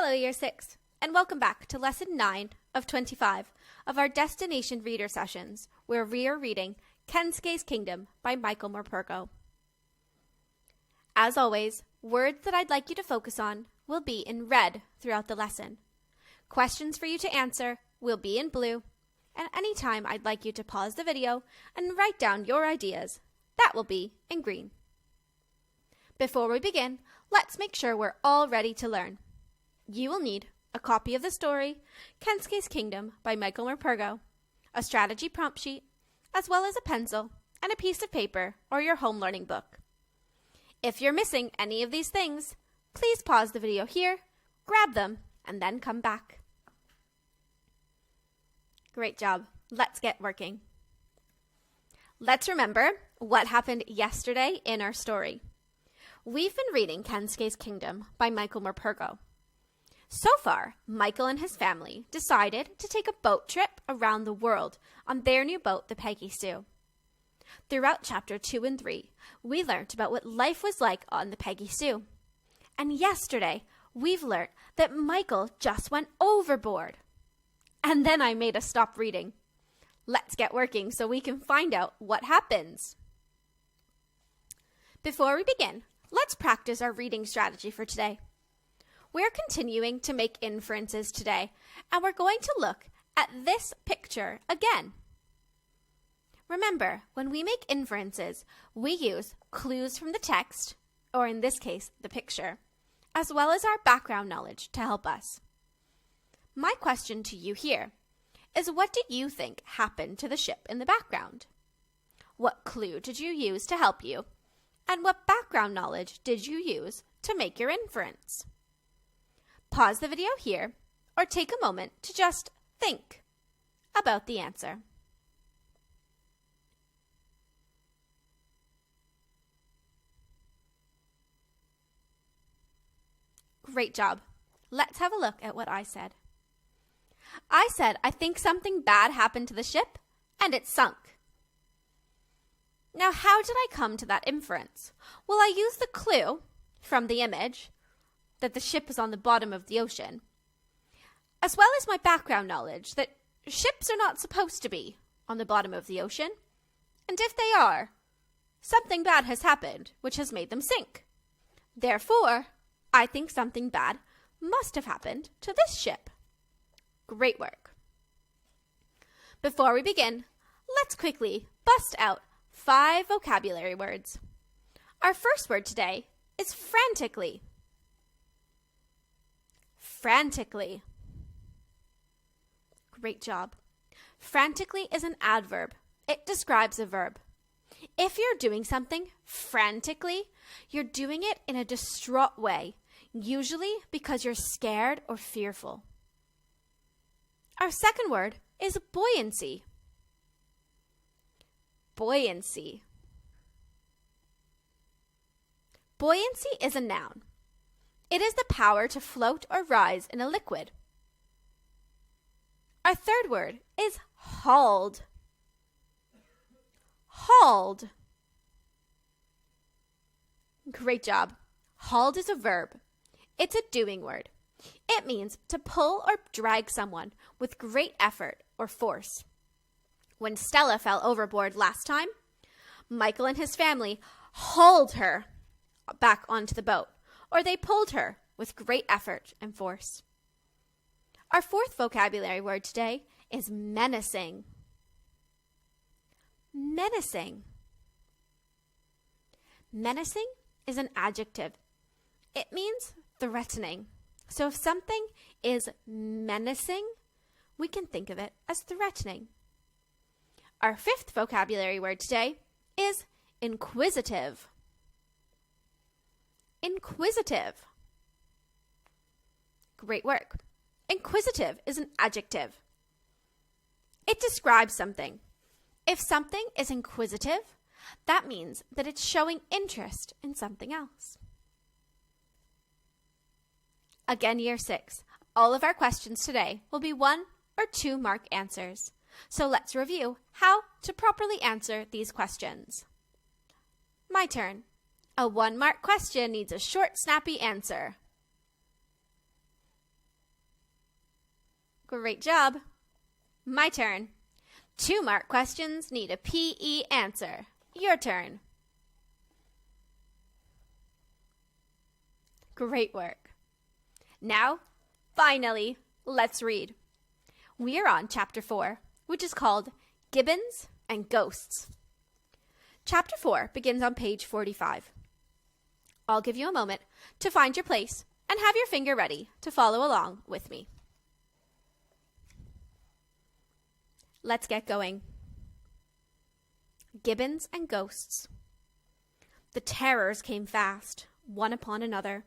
Hello, Year 6, and welcome back to Lesson 9 of 25 of our Destination Reader sessions, where we are reading Kensuke's Kingdom by Michael Morpurgo. As always, words that I'd like you to focus on will be in red throughout the lesson. Questions for you to answer will be in blue, and anytime I'd like you to pause the video and write down your ideas, that will be in green. Before we begin, let's make sure we're all ready to learn. You will need a copy of the story, Kensuke's Kingdom by Michael Morpurgo, a strategy prompt sheet, as well as a pencil and a piece of paper or your home learning book. If you're missing any of these things, please pause the video here, grab them, and then come back. Great job. Let's get working. Let's remember what happened yesterday in our story. We've been reading Kensuke's Kingdom by Michael Morpurgo. So far, Michael and his family decided to take a boat trip around the world on their new boat, the Peggy Sue. Throughout Chapter 2 and 3, we learned about what life was like on the Peggy Sue. And yesterday, we've learned that Michael just went overboard. And then I made us stop reading. Let's get working so we can find out what happens. Before we begin, let's practice our reading strategy for today. We're continuing to make inferences today, and we're going to look at this picture again. Remember, when we make inferences, we use clues from the text, or in this case, the picture, as well as our background knowledge to help us. My question to you here is, what do you think happened to the ship in the background? What clue did you use to help you? And what background knowledge did you use to make your inference? Pause the video here, or take a moment to just think about the answer. Great job. Let's have a look at what I said. I said, I think something bad happened to the ship, and it sunk. Now, how did I come to that inference? Well, I used the clue from the image that the ship is on the bottom of the ocean, as well as my background knowledge that ships are not supposed to be on the bottom of the ocean, and if they are, something bad has happened which has made them sink. Therefore, I think something bad must have happened to this ship. Great work. Before we begin, let's quickly bust out 5 vocabulary words. Our first word today is frantically. Frantically. Great job. Frantically is an adverb. It describes a verb. If you're doing something frantically, you're doing it in a distraught way, usually because you're scared or fearful. Our second word is buoyancy. Buoyancy. Buoyancy is a noun. It is the power to float or rise in a liquid. Our third word is hauled. Hauled. Great job. Hauled is a verb. It's a doing word. It means to pull or drag someone with great effort or force. When Stella fell overboard last time, Michael and his family hauled her back onto the boat, or they pulled her with great effort and force. Our fourth vocabulary word today is menacing. Menacing. Menacing is an adjective. It means threatening. So if something is menacing, we can think of it as threatening. Our fifth vocabulary word today is inquisitive. Inquisitive. Great work. Inquisitive is an adjective. It describes something. If something is inquisitive, that means that it's showing interest in something else. Again, Year 6, all of our questions today will be 1 or 2 mark answers. So let's review how to properly answer these questions. My turn. A 1-mark question needs a short, snappy answer. Great job. My turn. 2-mark questions need a PE answer. Your turn. Great work. Now, finally, let's read. We are on Chapter 4, which is called Gibbons and Ghosts. Chapter 4 begins on page 45. I'll give you a moment to find your place and have your finger ready to follow along with me. Let's get going. Gibbons and Ghosts. The terrors came fast, one upon another.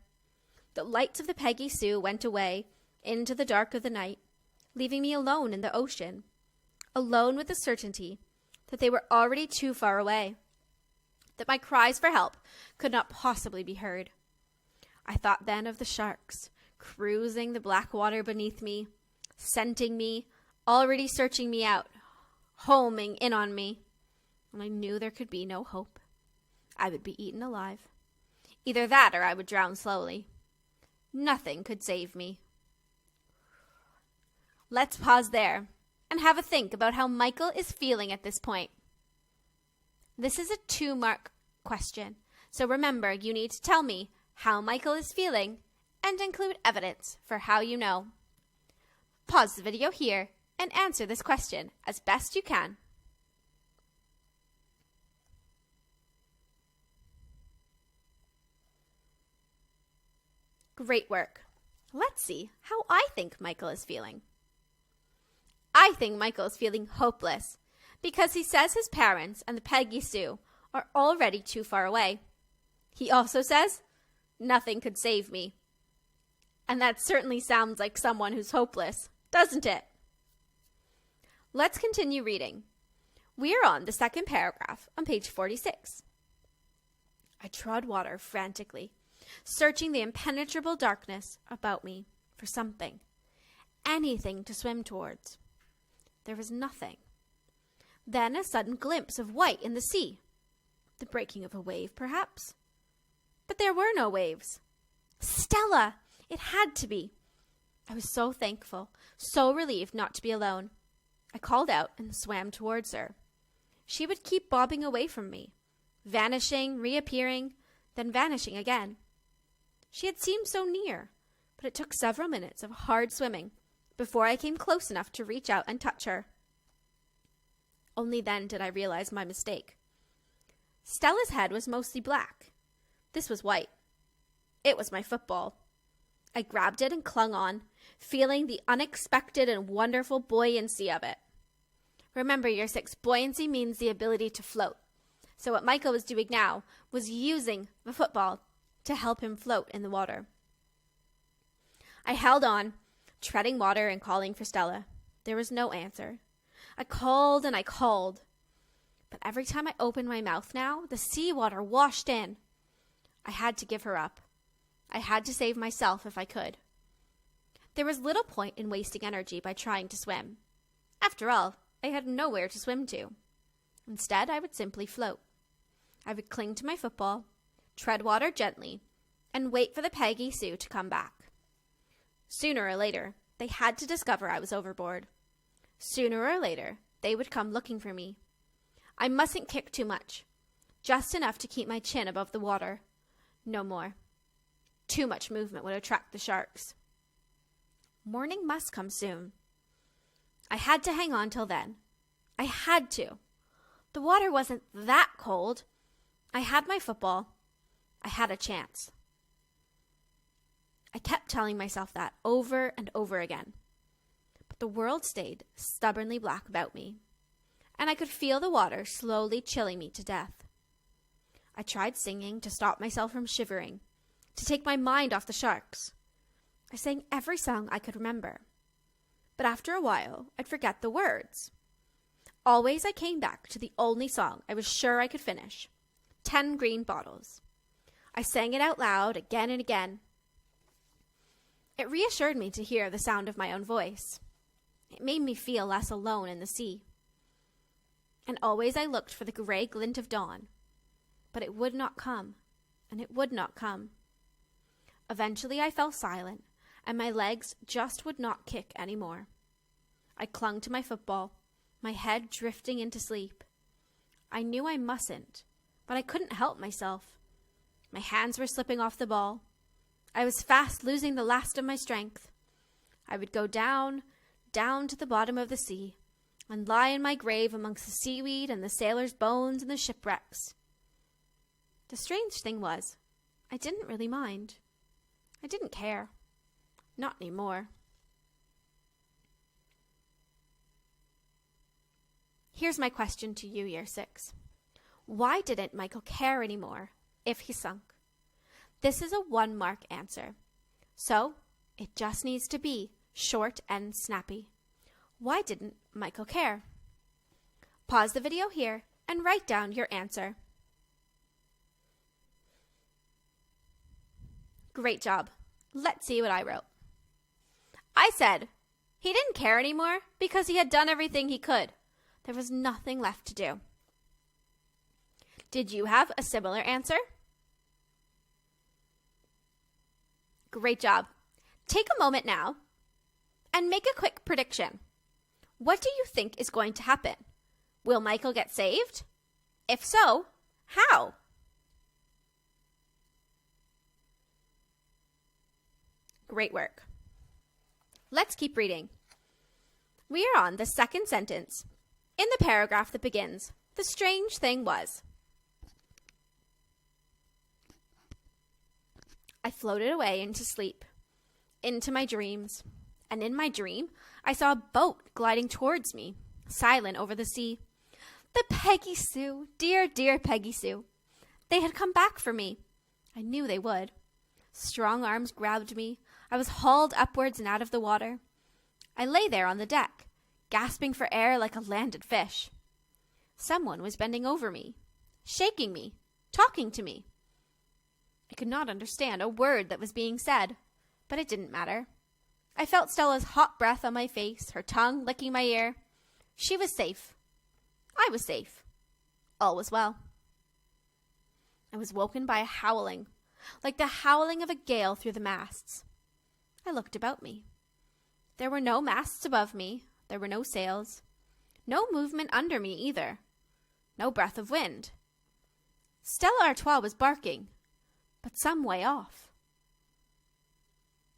The lights of the Peggy Sue went away into the dark of the night, leaving me alone in the ocean, alone with the certainty that they were already too far away, that my cries for help could not possibly be heard. I thought then of the sharks, cruising the black water beneath me, scenting me, already searching me out, homing in on me, and I knew there could be no hope. I would be eaten alive. Either that or I would drown slowly. Nothing could save me. Let's pause there and have a think about how Michael is feeling at this point. This is a 2-mark question, so remember you need to tell me how Michael is feeling and include evidence for how you know. Pause the video here and answer this question as best you can. Great work. Let's see how I think Michael is feeling. I think Michael is feeling hopeless because he says his parents and the Peggy Sue are already too far away. He also says, nothing could save me. And that certainly sounds like someone who's hopeless, doesn't it? Let's continue reading. We are on the second paragraph on page 46. I trod water frantically, searching the impenetrable darkness about me for something, anything to swim towards. There was nothing. Then a sudden glimpse of white in the sea. The breaking of a wave, perhaps? But there were no waves. Stella! It had to be. I was so thankful, so relieved not to be alone. I called out and swam towards her. She would keep bobbing away from me, vanishing, reappearing, then vanishing again. She had seemed so near, but it took several minutes of hard swimming before I came close enough to reach out and touch her. Only then did I realize my mistake. Stella's head was mostly black. This was white. It was my football. I grabbed it and clung on, feeling the unexpected and wonderful buoyancy of it. Remember, Year 6, buoyancy means the ability to float. So what Michael was doing now was using the football to help him float in the water. I held on, treading water and calling for Stella. There was no answer. I called and I called. But every time I opened my mouth now, the seawater washed in. I had to give her up. I had to save myself if I could. There was little point in wasting energy by trying to swim. After all, I had nowhere to swim to. Instead, I would simply float. I would cling to my football, tread water gently, and wait for the Peggy Sue to come back. Sooner or later, they had to discover I was overboard. Sooner or later, they would come looking for me. I mustn't kick too much, just enough to keep my chin above the water. No more. Too much movement would attract the sharks. Morning must come soon. I had to hang on till then. I had to. The water wasn't that cold. I had my football. I had a chance. I kept telling myself that over and over again. But the world stayed stubbornly black about me, and I could feel the water slowly chilling me to death. I tried singing to stop myself from shivering, to take my mind off the sharks. I sang every song I could remember. But after a while, I'd forget the words. Always I came back to the only song I was sure I could finish, 10 Green Bottles. I sang it out loud again and again. It reassured me to hear the sound of my own voice. It made me feel less alone in the sea. And always I looked for the gray glint of dawn. But it would not come, and it would not come. Eventually I fell silent, and my legs just would not kick any more. I clung to my football, my head drifting into sleep. I knew I mustn't, but I couldn't help myself. My hands were slipping off the ball. I was fast losing the last of my strength. I would go down, down to the bottom of the sea, and lie in my grave amongst the seaweed and the sailors' bones and the shipwrecks. The strange thing was, I didn't really mind. I didn't care. Not anymore. Here's my question to you, Year 6. Why didn't Michael care anymore if he sunk? This is a 1-mark answer. So, it just needs to be short and snappy. Why didn't Michael care? Pause the video here and write down your answer. Great job. Let's see what I wrote. I said he didn't care anymore because he had done everything he could. There was nothing left to do. Did you have a similar answer? Great job. Take a moment now and make a quick prediction. What do you think is going to happen? Will Michael get saved? If so, how? Great work. Let's keep reading. We are on the second sentence in the paragraph that begins, "The strange thing was." I floated away into sleep, into my dreams, and in my dream, I saw a boat gliding towards me, silent over the sea. The Peggy Sue, dear, dear Peggy Sue. They had come back for me. I knew they would. Strong arms grabbed me. I was hauled upwards and out of the water. I lay there on the deck, gasping for air like a landed fish. Someone was bending over me, shaking me, talking to me. I could not understand a word that was being said, but it didn't matter. I felt Stella's hot breath on my face, her tongue licking my ear. She was safe. I was safe. All was well. I was woken by a howling, like the howling of a gale through the masts. I looked about me. There were no masts above me. There were no sails. No movement under me either. No breath of wind. Stella Artois was barking, but some way off.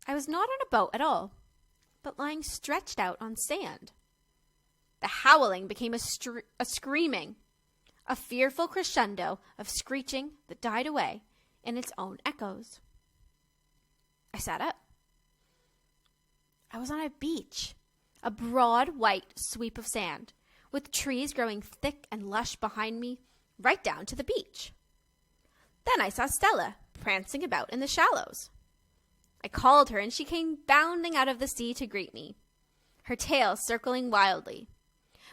I was not on a boat at all, but lying stretched out on sand. The howling became a screaming, a fearful crescendo of screeching that died away in its own echoes. I sat up. I was on a beach, a broad white sweep of sand, with trees growing thick and lush behind me, right down to the beach. Then I saw Stella prancing about in the shallows. I called her, and she came bounding out of the sea to greet me, her tail circling wildly.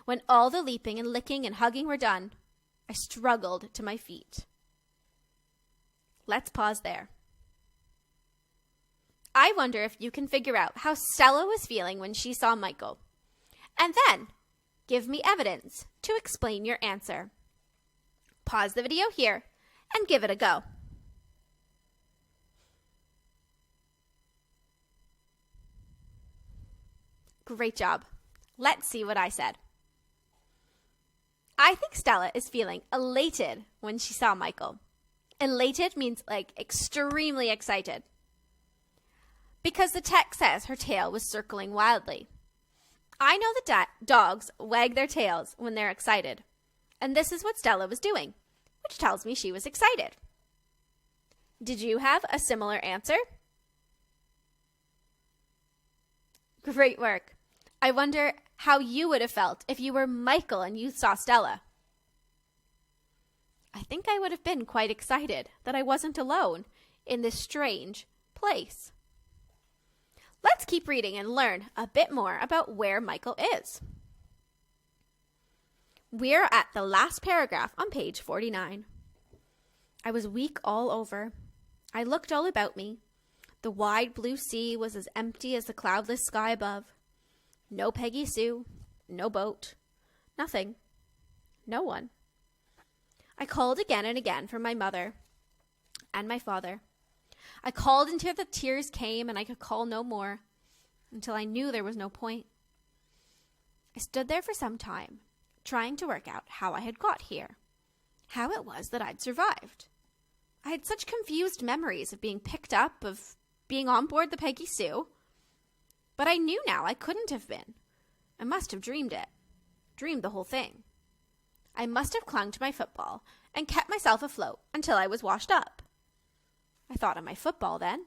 When all the leaping and licking and hugging were done, I struggled to my feet. Let's pause there. I wonder if you can figure out how Stella was feeling when she saw Michael. And then, give me evidence to explain your answer. Pause the video here and give it a go. Great job. Let's see what I said. I think Stella is feeling elated when she saw Michael. Elated means like extremely excited. Because the text says her tail was circling wildly. I know that dogs wag their tails when they're excited. And this is what Stella was doing, which tells me she was excited. Did you have a similar answer? Great work. I wonder how you would have felt if you were Michael and you saw Stella. I think I would have been quite excited that I wasn't alone in this strange place. Let's keep reading and learn a bit more about where Michael is. We're at the last paragraph on page 49. I was weak all over. I looked all about me. The wide blue sea was as empty as the cloudless sky above. No Peggy Sue, no boat, nothing, no one. I called again and again for my mother and my father. I called until the tears came and I could call no more, until I knew there was no point. I stood there for some time, trying to work out how I had got here, how it was that I'd survived. I had such confused memories of being picked up, of being on board the Peggy Sue. But I knew now I couldn't have been. I must have dreamed it. Dreamed the whole thing. I must have clung to my football and kept myself afloat until I was washed up. I thought of my football then,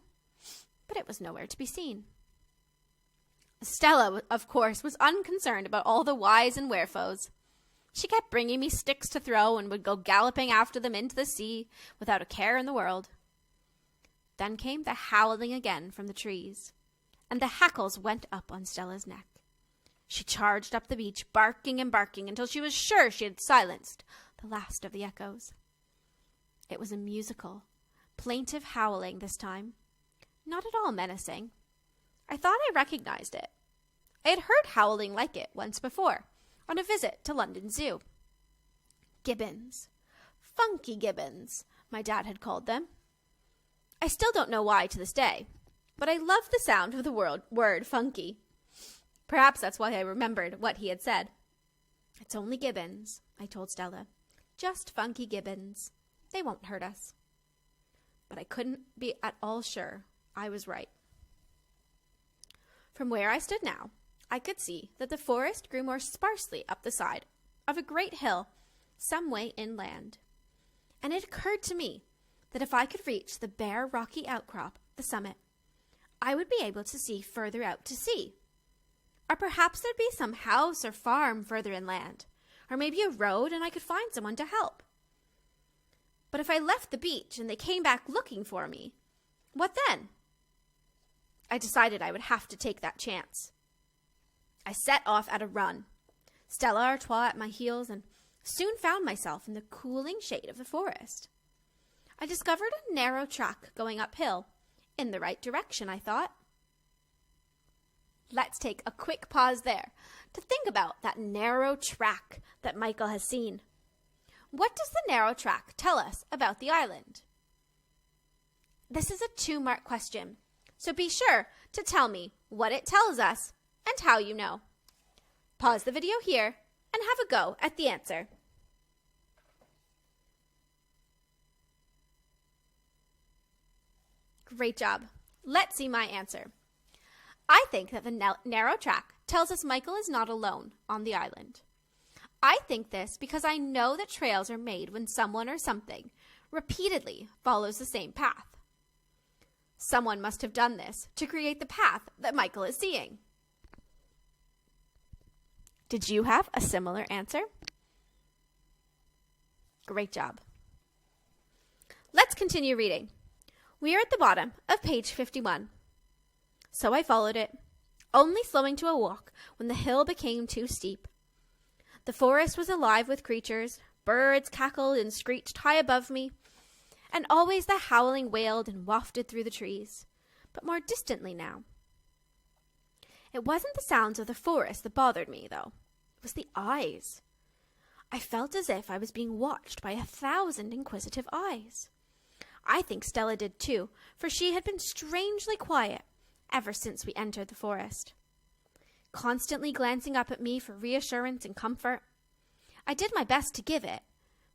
but it was nowhere to be seen. Stella, of course, was unconcerned about all the whys and wherefores. She kept bringing me sticks to throw and would go galloping after them into the sea without a care in the world. Then came the howling again from the trees, and the hackles went up on Stella's neck. She charged up the beach, barking and barking, until she was sure she had silenced the last of the echoes. It was a musical, plaintive howling this time, not at all menacing. I thought I recognized it. I had heard howling like it once before, on a visit to London Zoo. Gibbons. Funky gibbons, my dad had called them. I still don't know why to this day, but I love the sound of the word funky. Perhaps that's why I remembered what he had said. It's only gibbons, I told Stella. Just funky gibbons. They won't hurt us. But I couldn't be at all sure I was right. From where I stood now, I could see that the forest grew more sparsely up the side of a great hill some way inland. And it occurred to me that if I could reach the bare rocky outcrop, the summit, I would be able to see further out to sea. Or perhaps there'd be some house or farm further inland, or maybe a road and I could find someone to help. But if I left the beach and they came back looking for me, what then? I decided I would have to take that chance. I set off at a run, Stella Artois at my heels, and soon found myself in the cooling shade of the forest. I discovered a narrow track going uphill, in the right direction, I thought. Let's take a quick pause there to think about that narrow track that Michael has seen. What does the narrow track tell us about the island? This is a 2-mark question, so be sure to tell me what it tells us and how you know. Pause the video here and have a go at the answer. Great job. Let's see my answer. I think that the narrow track tells us Michael is not alone on the island. I think this because I know that trails are made when someone or something repeatedly follows the same path. Someone must have done this to create the path that Michael is seeing. Did you have a similar answer? Great job. Let's continue reading. We are at the bottom of page 51. So I followed it, only slowing to a walk when the hill became too steep. The forest was alive with creatures. Birds cackled and screeched high above me, and always the howling wailed and wafted through the trees, but more distantly now. It wasn't the sounds of the forest that bothered me, though. It was the eyes. I felt as if I was being watched by 1,000 inquisitive eyes. I think Stella did too, for she had been strangely quiet ever since we entered the forest, constantly glancing up at me for reassurance and comfort. I did my best to give it,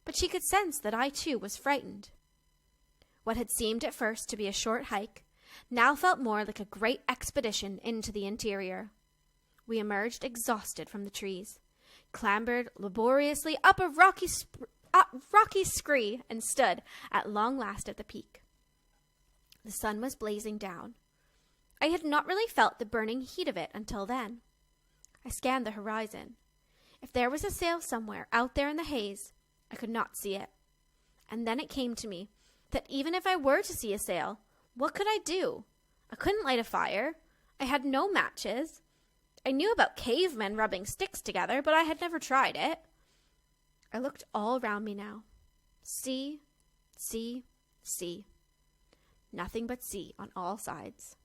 but she could sense that I too was frightened. What had seemed at first to be a short hike now felt more like a great expedition into the interior. We emerged exhausted from the trees, clambered laboriously up a rocky scree, and stood at long last at the peak. The sun was blazing down. I had not really felt the burning heat of it until then. I scanned the horizon. If there was a sail somewhere out there in the haze, I could not see it. And then it came to me that even if I were to see a sail, what could I do? I couldn't light a fire. I had no matches. I knew about cavemen rubbing sticks together, but I had never tried it. I looked all round me now. Sea, sea, sea. Nothing but sea on all sides.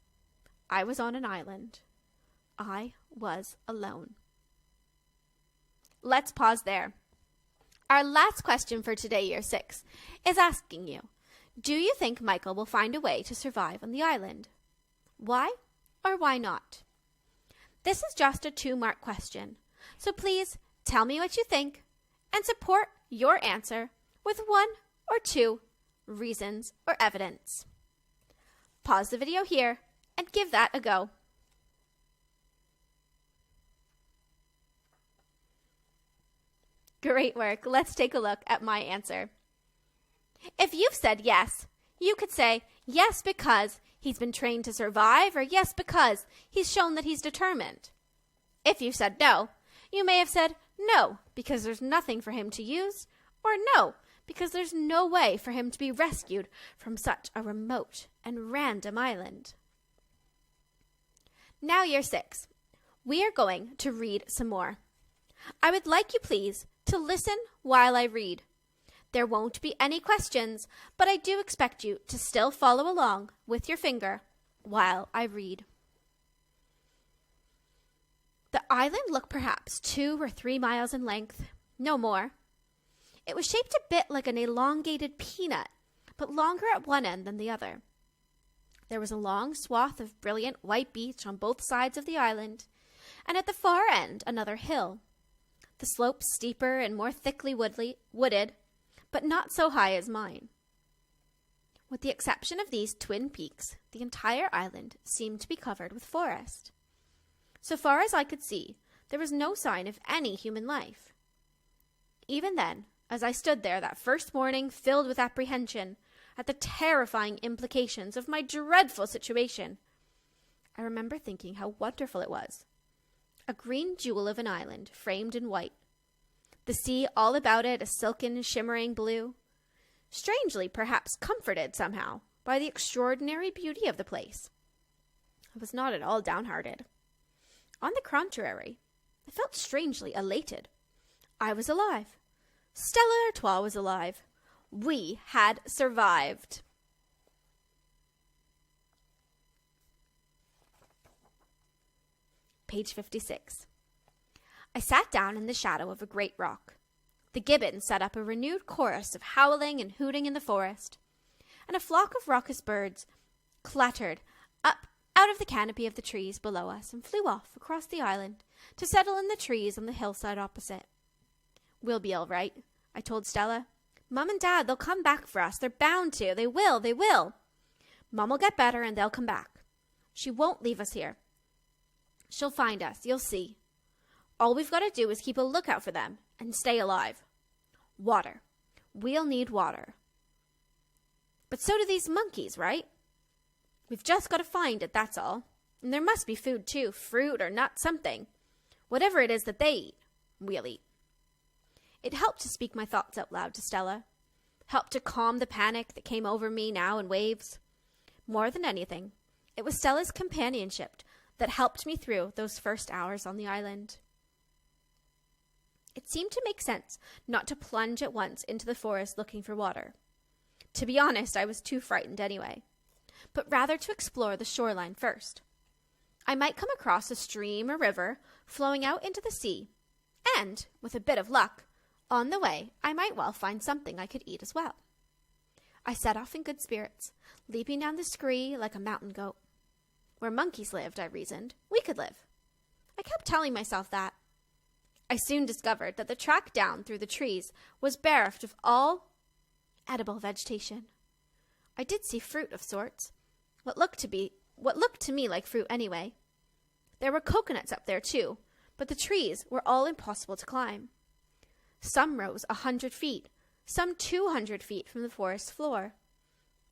I was on an island. I was alone. Let's pause there. Our last question for today, Year 6, is asking you, do you think Michael will find a way to survive on the island? Why or why not? This is just a 2-mark question, So please tell me what you think and support your answer with 1 or 2 reasons or evidence. Pause the video here and give that a go. Great work. Let's take a look at my answer. If you've said yes, you could say yes because he's been trained to survive, or yes because he's shown that he's determined. If you said no, you may have said no because there's nothing for him to use, or no because there's no way for him to be rescued from such a remote and random island. Now year 6. We are going to read some more. I would like you please to listen while I read. There won't be any questions, but I do expect you to still follow along with your finger while I read. The island looked perhaps 2 or 3 miles in length, no more. It was shaped a bit like an elongated peanut, but longer at one end than the other. There was a long swath of brilliant white beach on both sides of the island, and at the far end another hill. The slopes steeper and more thickly wooded, but not so high as mine. With the exception of these twin peaks, the entire island seemed to be covered with forest. So far as I could see, there was no sign of any human life. Even then, as I stood there that first morning filled with apprehension at the terrifying implications of my dreadful situation, I remember thinking how wonderful it was. A green jewel of an island framed in white. The sea all about it a silken, shimmering blue. Strangely, perhaps comforted somehow by the extraordinary beauty of the place. I was not at all downhearted. On the contrary, I felt strangely elated. I was alive. Stella Artois was alive. We had survived. Page 56. I sat down in the shadow of a great rock. The gibbons set up a renewed chorus of howling and hooting in the forest, and a flock of raucous birds clattered up out of the canopy of the trees below us and flew off across the island to settle in the trees on the hillside opposite. We'll be all right, I told Stella. Mum and Dad, they'll come back for us. They're bound to. They will. Mum will get better and they'll come back. She won't leave us here. She'll find us, you'll see. All we've got to do is keep a lookout for them and stay alive. Water. We'll need water. But so do these monkeys, right? We've just got to find it, that's all. And there must be food too, fruit or nut, something. Whatever it is that they eat, we'll eat. It helped to speak my thoughts out loud to Stella. Helped to calm the panic that came over me now in waves. More than anything, it was Stella's companionship that helped me through those first hours on the island. It seemed to make sense not to plunge at once into the forest looking for water. To be honest, I was too frightened anyway, but rather to explore the shoreline first. I might come across a stream or river flowing out into the sea, and, with a bit of luck, on the way I might well find something I could eat as well. I set off in good spirits, leaping down the scree like a mountain goat. Where monkeys lived, I reasoned, we could live. I kept telling myself that. I soon discovered that the track down through the trees was bereft of all edible vegetation. I did see fruit of sorts, what looked to me like fruit anyway. There were coconuts up there too, but the trees were all impossible to climb. Some rose 100 feet, some 200 feet from the forest floor.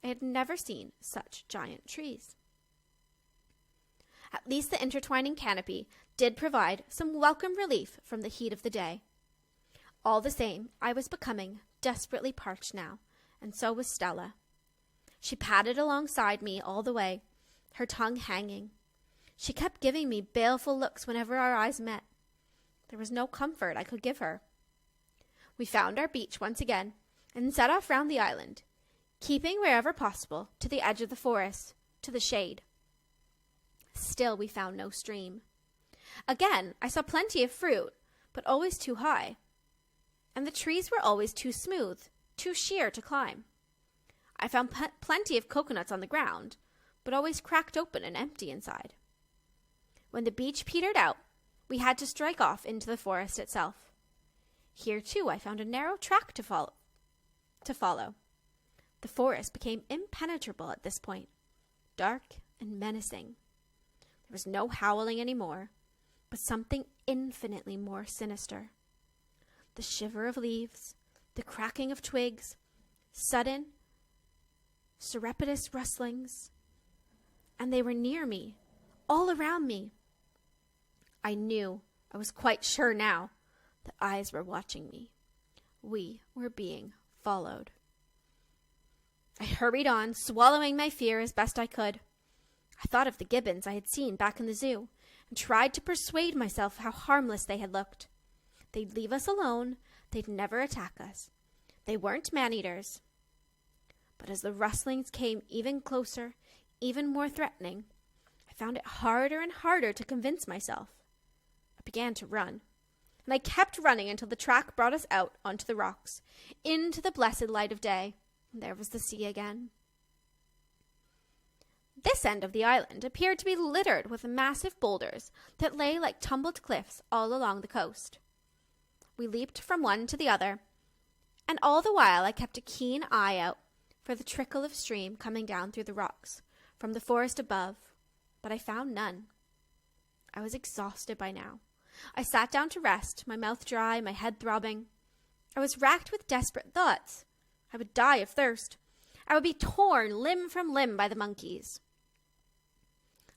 I had never seen such giant trees. At least the intertwining canopy did provide some welcome relief from the heat of the day. All the same, I was becoming desperately parched now, and so was Stella. She padded alongside me all the way, her tongue hanging. She kept giving me baleful looks whenever our eyes met. There was no comfort I could give her. We found our beach once again, and set off round the island, keeping wherever possible to the edge of the forest, to the shade. Still we found no stream. Again, I saw plenty of fruit, but always too high. And the trees were always too smooth, too sheer to climb. I found plenty of coconuts on the ground, but always cracked open and empty inside. When the beach petered out, we had to strike off into the forest itself. Here, too, I found a narrow track to follow. The forest became impenetrable at this point, dark and menacing. There was no howling anymore, but something infinitely more sinister. The shiver of leaves, the cracking of twigs, sudden, surreptitious rustlings, and they were near me, all around me. I was quite sure now, that eyes were watching me. We were being followed. I hurried on, swallowing my fear as best I could. I thought of the gibbons I had seen back in the zoo, and tried to persuade myself how harmless they had looked. They'd leave us alone. They'd never attack us. They weren't man-eaters. But as the rustlings came even closer, even more threatening, I found it harder and harder to convince myself. I began to run, and I kept running until the track brought us out onto the rocks, into the blessed light of day. And there was the sea again. This end of the island appeared to be littered with massive boulders that lay like tumbled cliffs all along the coast. We leaped from one to the other, and all the while I kept a keen eye out for the trickle of stream coming down through the rocks from the forest above, but I found none. I was exhausted by now. I sat down to rest, my mouth dry, my head throbbing. I was racked with desperate thoughts. I would die of thirst. I would be torn limb from limb by the monkeys.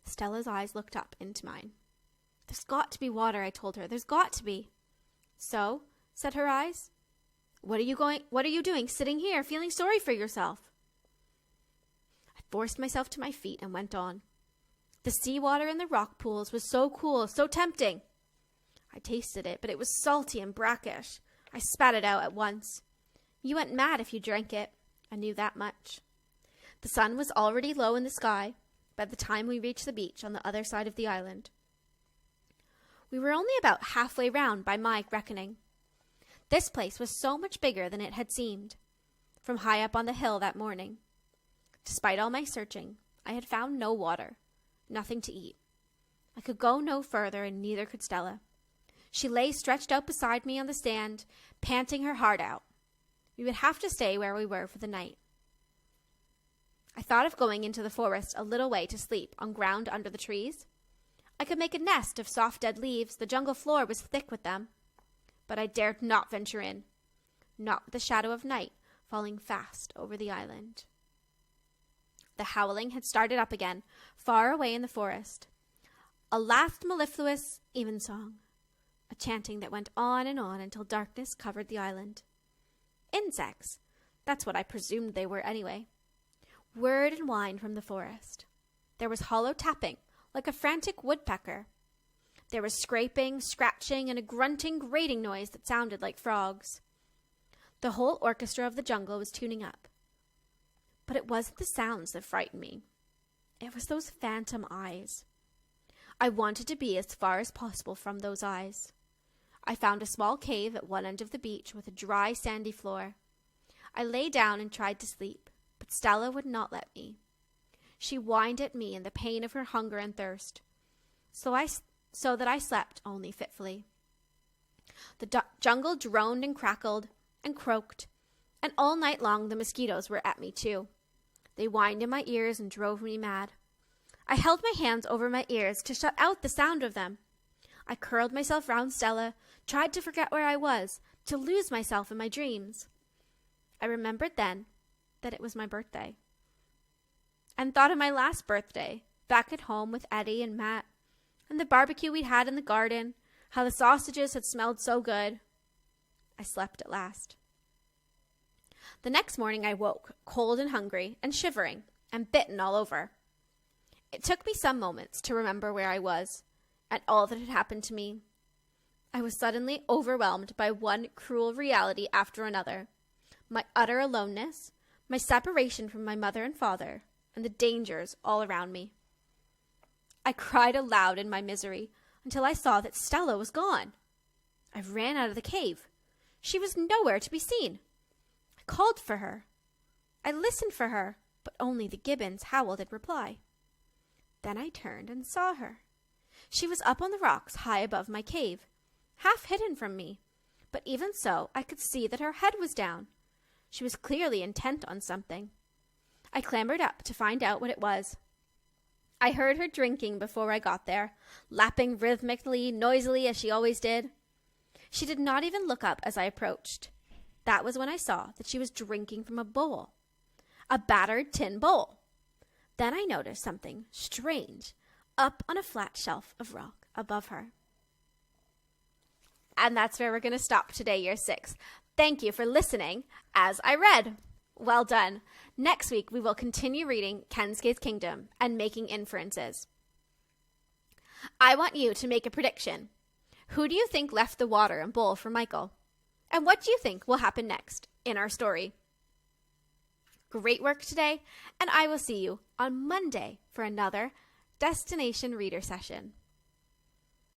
Stella's eyes looked up into mine. There's got to be water, I told her. There's got to be. So, said her eyes, what are you doing sitting here, feeling sorry for yourself? I forced myself to my feet and went on. The seawater in the rock pools was so cool, so tempting. I tasted it, but it was salty and brackish. I spat it out at once. You went mad if you drank it. I knew that much. The sun was already low in the sky by the time we reached the beach on the other side of the island. We were only about halfway round by my reckoning. This place was so much bigger than it had seemed, from high up on the hill that morning. Despite all my searching, I had found no water, nothing to eat. I could go no further, and neither could Stella. She lay stretched out beside me on the sand, panting her heart out. We would have to stay where we were for the night. I thought of going into the forest a little way to sleep on ground under the trees. I could make a nest of soft dead leaves. The jungle floor was thick with them. But I dared not venture in, not with the shadow of night falling fast over the island. The howling had started up again, far away in the forest. A last mellifluous evensong, a chanting that went on and on until darkness covered the island. Insects, that's what I presumed they were anyway, whirred and whined from the forest. There was hollow tapping, like a frantic woodpecker. There was scraping, scratching, and a grunting, grating noise that sounded like frogs. The whole orchestra of the jungle was tuning up. But it wasn't the sounds that frightened me. It was those phantom eyes. I wanted to be as far as possible from those eyes. I found a small cave at one end of the beach with a dry, sandy floor. I lay down and tried to sleep, but Stella would not let me. She whined at me in the pain of her hunger and thirst, so that I slept only fitfully. The jungle droned and crackled and croaked, and all night long the mosquitoes were at me too. They whined in my ears and drove me mad. I held my hands over my ears to shut out the sound of them. I curled myself round Stella, tried to forget where I was, to lose myself in my dreams. I remembered then that it was my birthday, and thought of my last birthday, back at home with Eddie and Matt, and the barbecue we'd had in the garden, how the sausages had smelled so good. I slept at last. The next morning I woke, cold and hungry, and shivering, and bitten all over. It took me some moments to remember where I was, and all that had happened to me. I was suddenly overwhelmed by one cruel reality after another. My utter aloneness, my separation from my mother and father, and the dangers all around me. I cried aloud in my misery until I saw that Stella was gone. I ran out of the cave. She was nowhere to be seen. I called for her. I listened for her, but only the gibbons howled in reply. Then I turned and saw her. She was up on the rocks high above my cave, half hidden from me, but even so I could see that her head was down. She was clearly intent on something. I clambered up to find out what it was. I heard her drinking before I got there, lapping rhythmically, noisily as she always did. She did not even look up as I approached. That was when I saw that she was drinking from a bowl, a battered tin bowl. Then I noticed something strange up on a flat shelf of rock above her. And that's where we're going to stop today, Year 6. Thank you for listening as I read. Well done. Next week, we will continue reading Kensuke's Kingdom and making inferences. I want you to make a prediction. Who do you think left the water and bowl for Michael? And what do you think will happen next in our story? Great work today, and I will see you on Monday for another Destination Reader session.